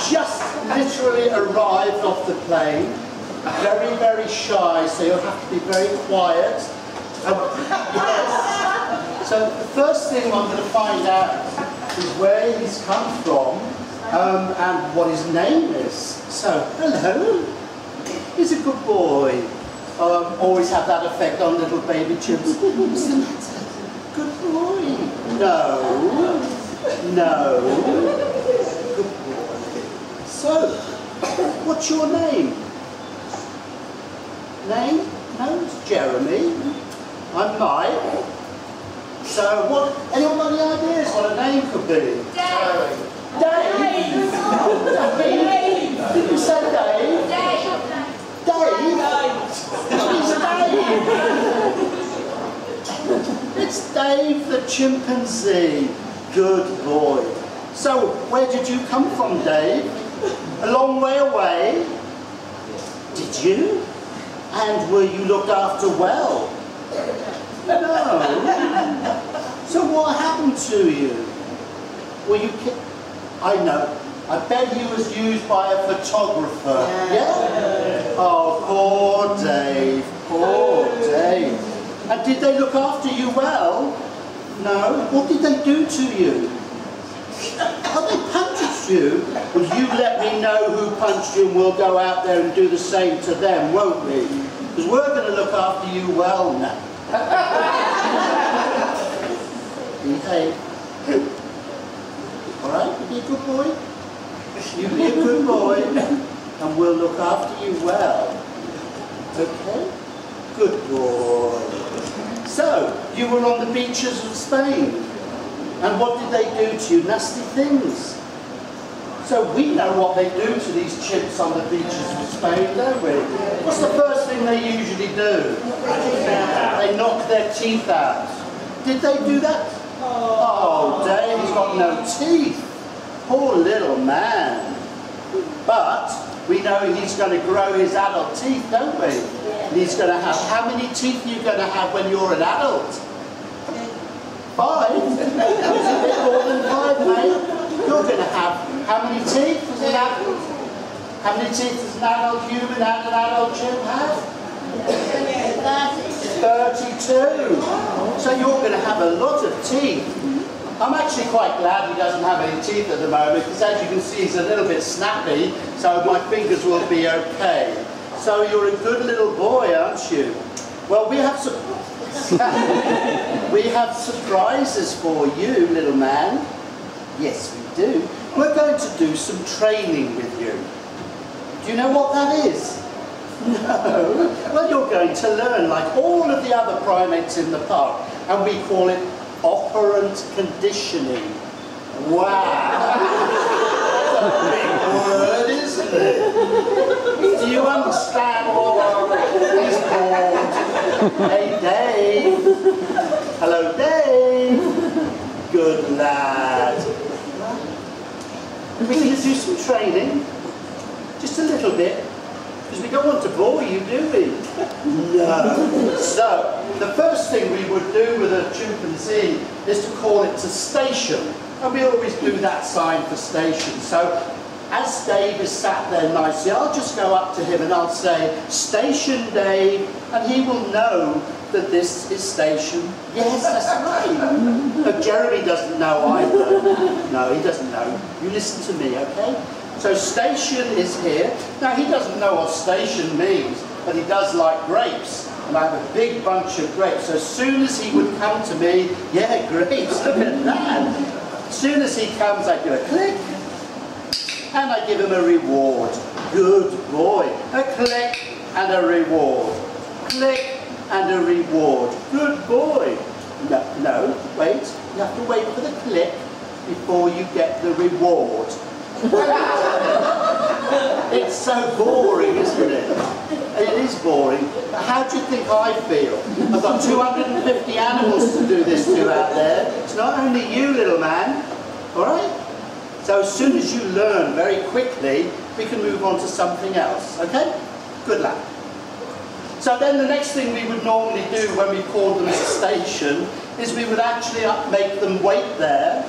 Just literally arrived off the plane, very, very shy, so you'll have to be very quiet. Yes. So the first thing I'm going to find out is where he's come from and what his name is. So, hello. He's a good boy. Always have that effect on little baby chimps. What's the matter? Good boy. No. No. Good boy. So, what's your name? Name? No, it's Jeremy. I'm Mike. So, what? Anyone got any ideas what a name could be? Dave. Dave. Dave. Did you say Dave? Dave. Dave? It's Dave. It's Dave the chimpanzee. Good boy. So, where did you come from, Dave? A long way away? Did you? And were you looked after well? No. So what happened to you? Were you kicked? I know. I bet he was used by a photographer. Yeah? Oh, poor Dave. Poor Dave. And did they look after you well? No. What did they do to you? Oh, they punched you? Well, you let me know who punched you and we'll go out there and do the same to them, won't we? Because we're going to look after you well now. Behave. Alright, you be a good boy? You be a good boy and we'll look after you well. Okay? Good boy. So, you were on the beaches of Spain. And what did they do to you? Nasty things. So we know what they do to these chimps on the beaches of Spain, don't we? What's the first thing they usually do? They knock their teeth out. Did they do that? Oh, Dave, he's got no teeth. Poor little man. But we know he's going to grow his adult teeth, don't we? And he's going to have, how many teeth are you going to have when you're an adult? 5? That was a bit more than 5, mate. You're going to have how many teeth as an adult? How many teeth does an adult human and an adult chimp have? 32. So you're going to have a lot of teeth. I'm actually quite glad he doesn't have any teeth at the moment because as you can see he's a little bit snappy, so my fingers will be okay. So you're a good little boy, aren't you? Well, we have some... we have surprises for you, little man. Yes, we do. We're going to do some training with you. Do you know what that is? No? Well, you're going to learn like all of the other primates in the park, and we call it operant conditioning. Wow! That's a big word, isn't it? Do you understand what he's called? Hey, Dave. Hello, Dave. Good lad. We're going to do some training. Just a little bit. Because we don't want to bore you, do we? No. So, the first thing we would do with a chimpanzee is to call it to station. And we always do that sign for station. So, as Dave is sat there nicely, I'll just go up to him and I'll say, "Station, Dave," and he will know that this is station. Yes, that's right. But Jeremy doesn't know either. No, he doesn't know. You listen to me, okay? So station is here. Now, he doesn't know what station means, but he does like grapes. And I have a big bunch of grapes. So as soon as he would come to me, yeah, grapes, look at that. As soon as he comes, I do a click. And I give him a reward. Good boy. A click and a reward. Click and a reward. Good boy. No, no, wait. You have to wait for the click before you get the reward. It's so boring, isn't it? It is boring. But how do you think I feel? I've got 250 animals to do this to out there. It's not only you, little man. All right? So as soon as you learn very quickly, we can move on to something else. Okay? Good luck. So then the next thing we would normally do when we called them to station is we would actually make them wait there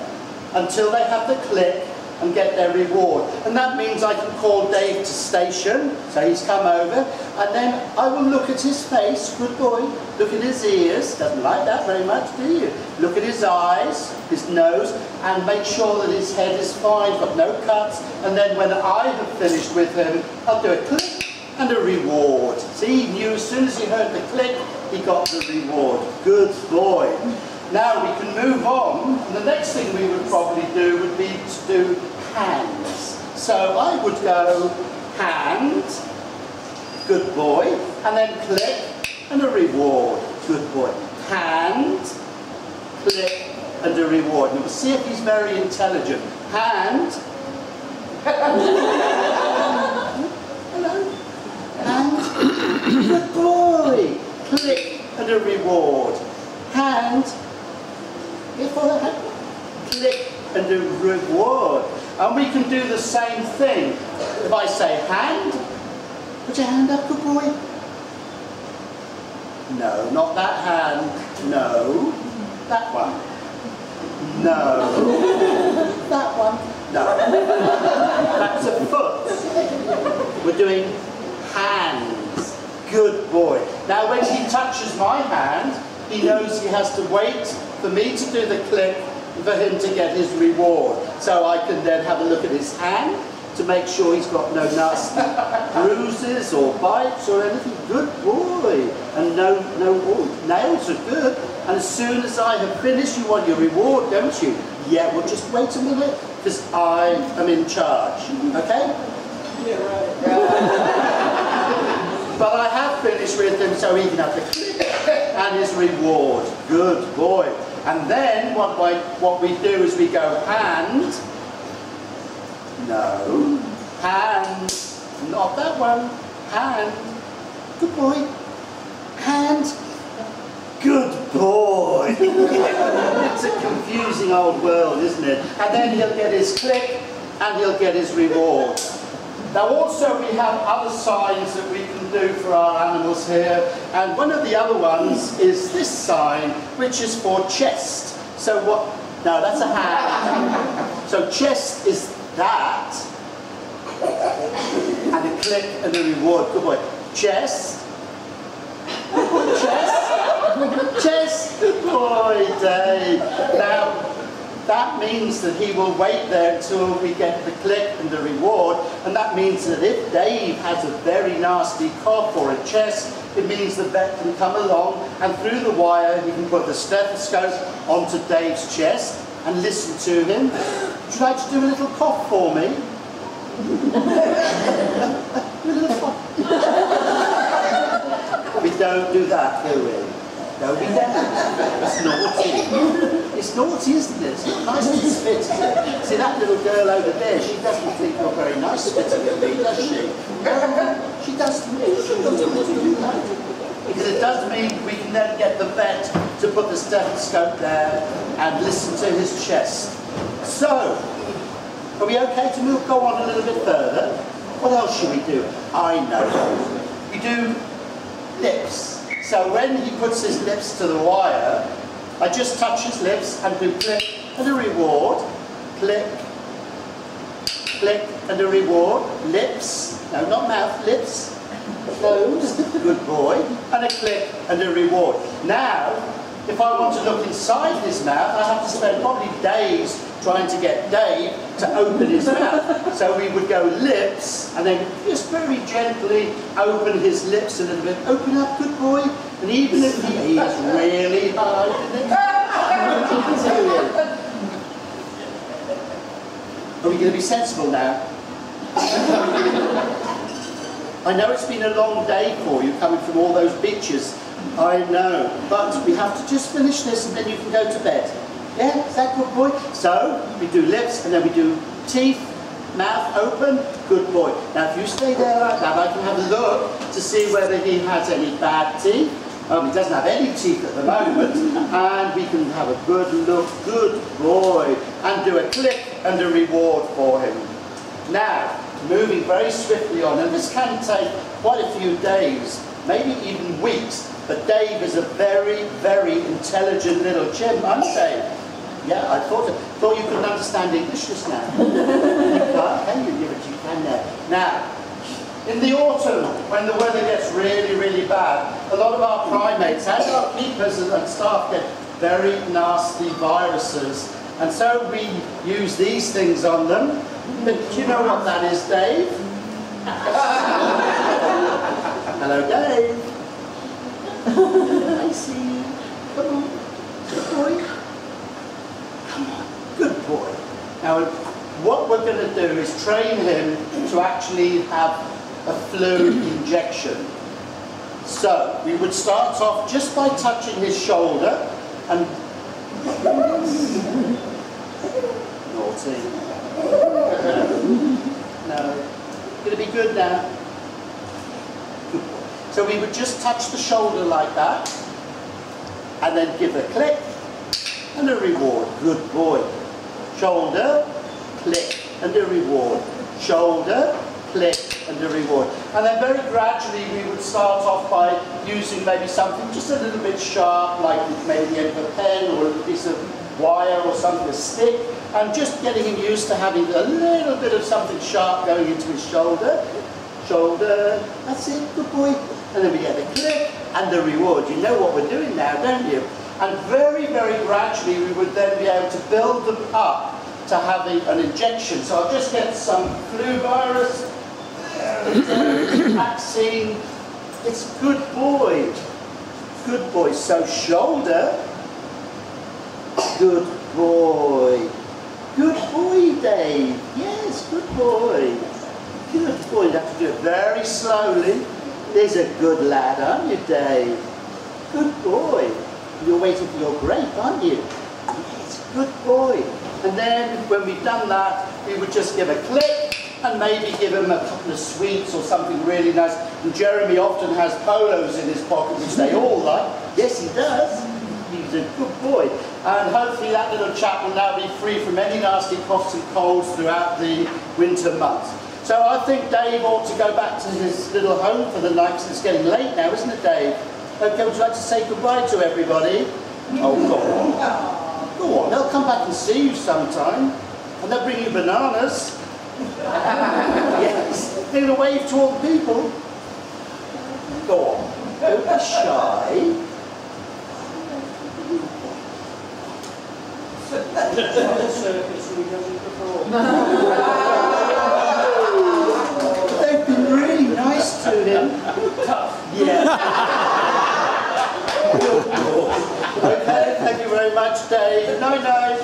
until they have the click and get their reward. And that means I can call Dave to station, so he's come over, and then I will look at his face, good boy, look at his ears, doesn't like that very much, do you? Look at his eyes, his nose, and make sure that his head is fine, got no cuts, and then when I have finished with him, I'll do a click and a reward. See, he knew as soon as he heard the click, he got the reward. Good boy. Now we can move on, and the next thing we would probably do would be to do hands. So I would go hand, good boy, and then click and a reward, good boy. Hand, click and a reward. And we'll see if he's very intelligent. Hand, hello, hand, good boy, click and a reward. Hand, click and a reward. And we can do the same thing. If I say hand, put your hand up, good boy. No, not that hand. No. That one. No. That one. No. That's a foot. We're doing hands. Good boy. Now when he touches my hand, he knows he has to wait for me to do the click for him to get his reward. So I can then have a look at his hand to make sure he's got no nasty bruises or bites or anything. Good boy. And no, nails are good. And as soon as I have finished, you want your reward, don't you? Yeah, well just wait a minute, because I am in charge. Okay? Yeah, right. But I have finished with him so he can have the click and his reward. Good boy. And then what we do is we go hand, no, hand, not that one, hand, good boy, hand, good boy. It's a confusing old world, isn't it? And then he'll get his click and he'll get his reward. Now also we have other signs that we can do for our animals here, and one of the other ones is this sign, which is for chest. So what, no, that's a hand. So chest is that, and a click and a reward. Good boy. Chest. Good boy, chest. Chest. Good boy, Dave. Now, that means that he will wait there until we get the click and the reward, and that means that if Dave has a very nasty cough or a chest, it means the vet can come along and through the wire he can put the stethoscope onto Dave's chest and listen to him. Would you like to do a little cough for me? A little cough. We don't do that, do we? No, we don't. It's naughty. It's naughty, isn't it? It's not nice to spit, is it? See that little girl over there, she doesn't think you're very nice spitting at me, does she? She does to me. She doesn't want to do that. Because it does mean we can then get the vet to put the stethoscope there and listen to his chest. So, are we okay to go on a little bit further? What else should we do? I know. We do lips. So when he puts his lips to the wire, I just touch his lips and do click and a reward. Click, click and a reward. Lips, no, not mouth, lips. Close, good boy. And a click and a reward. Now, if I want to look inside his mouth, I have to spend probably days trying to get Dave to open his mouth. So we would go lips, and then just very gently open his lips a little bit. Open up, good boy. And even if he is really hard, are we going to be sensible now? I know it's been a long day for you, coming from all those beaches. I know, but we have to just finish this and then you can go to bed. Yeah, is that good boy? So, we do lips and then we do teeth Mouth open, good boy. Now if you stay there like that, I can have a look to see whether he has any bad teeth. He doesn't have any teeth at the moment, and we can have a good look, good boy, and do a click and a reward for him. Now, moving very swiftly on, and this can take quite a few days, maybe even weeks, but Dave is a very, very intelligent little chimp, aren't Dave? Yeah, I thought you couldn't understand English just now. You can't, can you? Yeah, but you can now. Now, in the autumn, when the weather gets really, really bad, a lot of our primates and our keepers and staff get very nasty viruses. And so we use these things on them. But do you know what that is, Dave? Hello, Dave. I see you. Come on. Good boy. Come on. Good boy. Now, what we're going to do is train him to actually have a flu injection. So, we would start off just by touching his shoulder and... Naughty. No. Gonna be good now. Good boy. So we would just touch the shoulder like that, and then give a click and a reward. Good boy. Shoulder, click, and a reward. Shoulder, click, and a reward. And then very gradually we would start off by using maybe something just a little bit sharp, like maybe the end of a pen or a piece of wire or something, a stick, and just getting him used to having a little bit of something sharp going into his shoulder. Shoulder, that's it, good boy. And then we get the click and the reward. You know what we're doing now, don't you? And very, very gradually we would then be able to build them up to having an injection. So I'll just get some flu virus, vaccine. It's good boy. Good boy. So shoulder, good boy. Good boy, Dave. Yes, good boy. Good boy. You have to do it very slowly. There's a good lad, aren't you, Dave? Good boy. You're waiting for your grape, aren't you? Yes, good boy. And then when we've done that, we would just give a click and maybe give him a couple of sweets or something really nice. And Jeremy often has polos in his pocket, which they all like. Yes, he does. He's a good boy. And hopefully that little chap will now be free from any nasty coughs and colds throughout the winter months. So I think Dave ought to go back to his little home for the night, because it's getting late now, isn't it, Dave? Okay, would you like to say goodbye to everybody? Oh, go on. Go on, they'll come back and see you sometime. And they'll bring you bananas. Yes, they're going to wave to all the people. Go on, don't be shy. They've been really nice to him. Tough. Yeah. Okay, thank you very much, Dave. Night night.